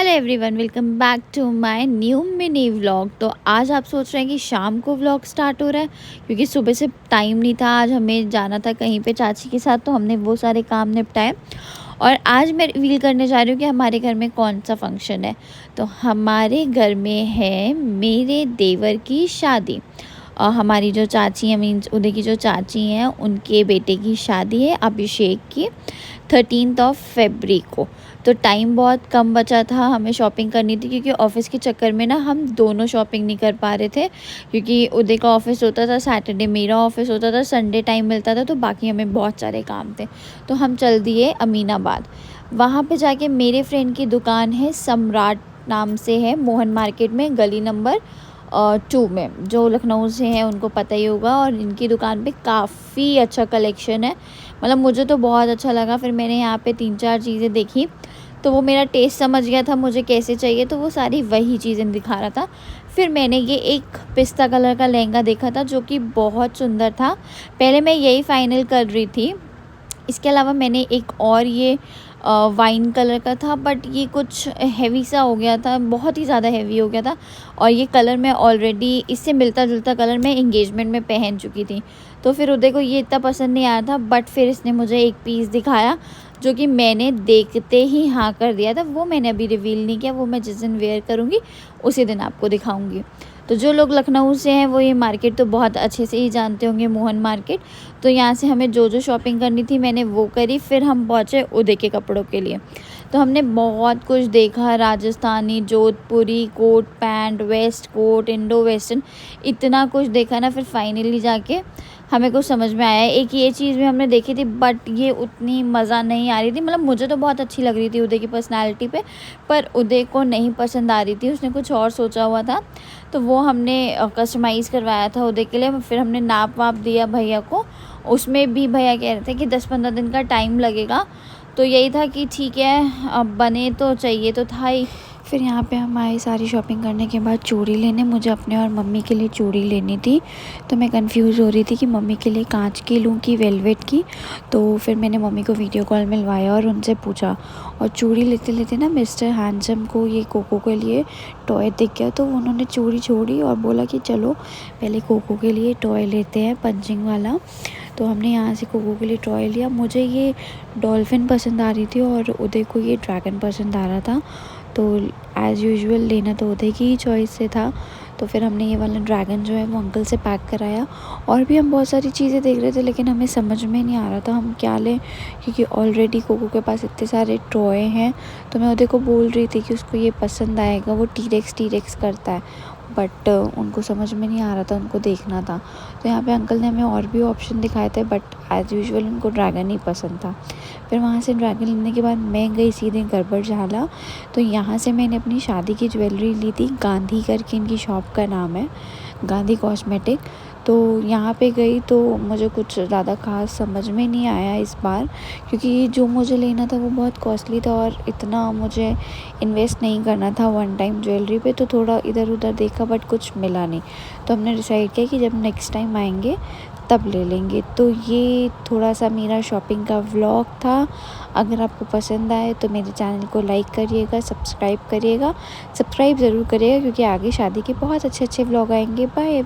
Hello everyone, welcome back to my new mini vlog. तो आज आप सोच रहे हैं कि शाम को व्लॉग स्टार्ट हो रहा है क्योंकि सुबह से टाइम नहीं था। आज हमें जाना था कहीं पे चाची के साथ, तो हमने वो सारे काम निपटाए और आज मैं रिवील करने जा रही हूँ कि हमारे घर में कौन सा फंक्शन है। तो हमारे घर में है मेरे देवर की शादी और हमारी जो चाची है, मीन्स उधर की जो चाची हैं, उनके बेटे की शादी है अभिषेक की 13 फरवरी को। तो टाइम बहुत कम बचा था, हमें शॉपिंग करनी थी क्योंकि ऑफ़िस के चक्कर में ना हम दोनों शॉपिंग नहीं कर पा रहे थे क्योंकि उदय का ऑफ़िस होता था सैटरडे, मेरा ऑफ़िस होता था संडे, टाइम मिलता था, तो बाकी हमें बहुत सारे काम थे। तो हम चल दिए अमीनाबाद। वहाँ पे जाके मेरे फ्रेंड की दुकान है, सम्राट नाम से है, मोहन मार्केट में, गली नंबर 2 में। जो लखनऊ से हैं उनको पता ही होगा। और इनकी दुकान पे काफ़ी अच्छा कलेक्शन है, मतलब मुझे तो बहुत अच्छा लगा। फिर मैंने यहाँ पे 3-4 चीज़ें देखी तो वो मेरा टेस्ट समझ गया था मुझे कैसे चाहिए, तो वो सारी वही चीज़ें दिखा रहा था। फिर मैंने ये एक पिस्ता कलर का लहंगा देखा था जो कि बहुत सुंदर था। पहले मैं यही फाइनल कर रही थी। इसके अलावा मैंने एक और ये वाइन कलर का था, बट ये कुछ हेवी सा हो गया था, बहुत ही ज़्यादा हेवी हो गया था। और ये कलर मैं ऑलरेडी, इससे मिलता जुलता कलर मैं एंगेजमेंट में पहन चुकी थी, तो फिर उदय को ये इतना पसंद नहीं आया था। बट फिर इसने मुझे एक पीस दिखाया जो कि मैंने देखते ही हाँ कर दिया था। वो मैंने अभी रिवील नहीं किया, वो मैं जिस दिन वेयर करूँगी उसी दिन आपको दिखाऊँगी। तो जो लोग लखनऊ से हैं वो ये मार्केट तो बहुत अच्छे से ही जानते होंगे, मोहन मार्केट। तो यहाँ से हमें जो जो शॉपिंग करनी थी मैंने वो करी। फिर हम पहुँचे उदय के कपड़ों के लिए। तो हमने बहुत कुछ देखा, Rajasthani, Jodhpuri, coat pant, waist coat, Indo western, इतना कुछ देखा ना। फिर फाइनली जाके हमें कुछ समझ में आया। एक ये चीज़ भी हमने देखी थी बट ये उतनी मज़ा नहीं आ रही थी, मतलब मुझे तो बहुत अच्छी लग रही थी उदय की पर्सनैलिटी पे, पर उदय को नहीं पसंद आ रही थी, उसने कुछ और सोचा हुआ था। तो वो हमने कस्टमाइज़ करवाया था उदय के लिए। फिर हमने नाप वाप दिया भैया को, उसमें भी भैया कह रहे थे कि 10-15 दिन का टाइम लगेगा। तो यही था कि ठीक है, अब बने तो चाहिए तो था ही। फिर यहाँ पे हम आए सारी शॉपिंग करने के बाद चूड़ी लेने। मुझे अपने और मम्मी के लिए चूड़ी लेनी थी, तो मैं कंफ्यूज हो रही थी कि मम्मी के लिए कांच की लूँ कि वेलवेट की। तो फिर मैंने मम्मी को वीडियो कॉल मिलवाया और उनसे पूछा। और चूड़ी लेते लेते ना मिस्टर हैंडसम को ये कोको के लिए टॉय दिख गया, तो उन्होंने चूड़ी छोड़ी और बोला कि चलो पहले कोको के लिए टॉय लेते हैं, पंचिंग वाला। तो हमने यहाँ से कोको के लिए टॉय लिया। मुझे ये डॉल्फिन पसंद आ रही थी और उदय को ये ड्रैगन पसंद आ रहा था, तो एज़ यूजुअल लेना तो उदय की ही चॉइस से था। तो फिर हमने ये वाला ड्रैगन जो है वो अंकल से पैक कराया। और भी हम बहुत सारी चीज़ें देख रहे थे लेकिन हमें समझ में नहीं आ रहा था हम क्या लें, क्योंकि ऑलरेडी कोको के पास इतने सारे टॉय हैं। तो मैं उदय को बोल रही थी कि उसको ये पसंद आएगा, वो टीरेक्स करता है, बट उनको समझ में नहीं आ रहा था, उनको देखना था। तो यहाँ पे अंकल ने हमें और भी ऑप्शन दिखाए थे बट एज़ यूजुअल उनको ड्रैगन ही पसंद था। फिर वहाँ से ड्रैगन लेने के बाद मैं गई सीधे गड़बड़ झाला। तो यहाँ से मैंने अपनी शादी की ज्वेलरी ली थी, गांधी करके इनकी शॉप का नाम है, गांधी कॉस्मेटिक। तो यहाँ पे गई तो मुझे कुछ ज़्यादा खास समझ में नहीं आया इस बार, क्योंकि जो मुझे लेना था वो बहुत कॉस्टली था और इतना मुझे इन्वेस्ट नहीं करना था वन टाइम ज्वेलरी पे। तो थोड़ा इधर उधर देखा बट कुछ मिला नहीं। तो हमने डिसाइड किया कि जब नेक्स्ट टाइम आएंगे तब ले लेंगे। तो ये थोड़ा सा मेरा शॉपिंग का व्लॉग था। अगर आपको पसंद आए तो मेरे चैनल को लाइक करिएगा, सब्सक्राइब ज़रूर करिएगा क्योंकि आगे शादी के बहुत अच्छे अच्छे व्लॉग आएंगे। Bye every.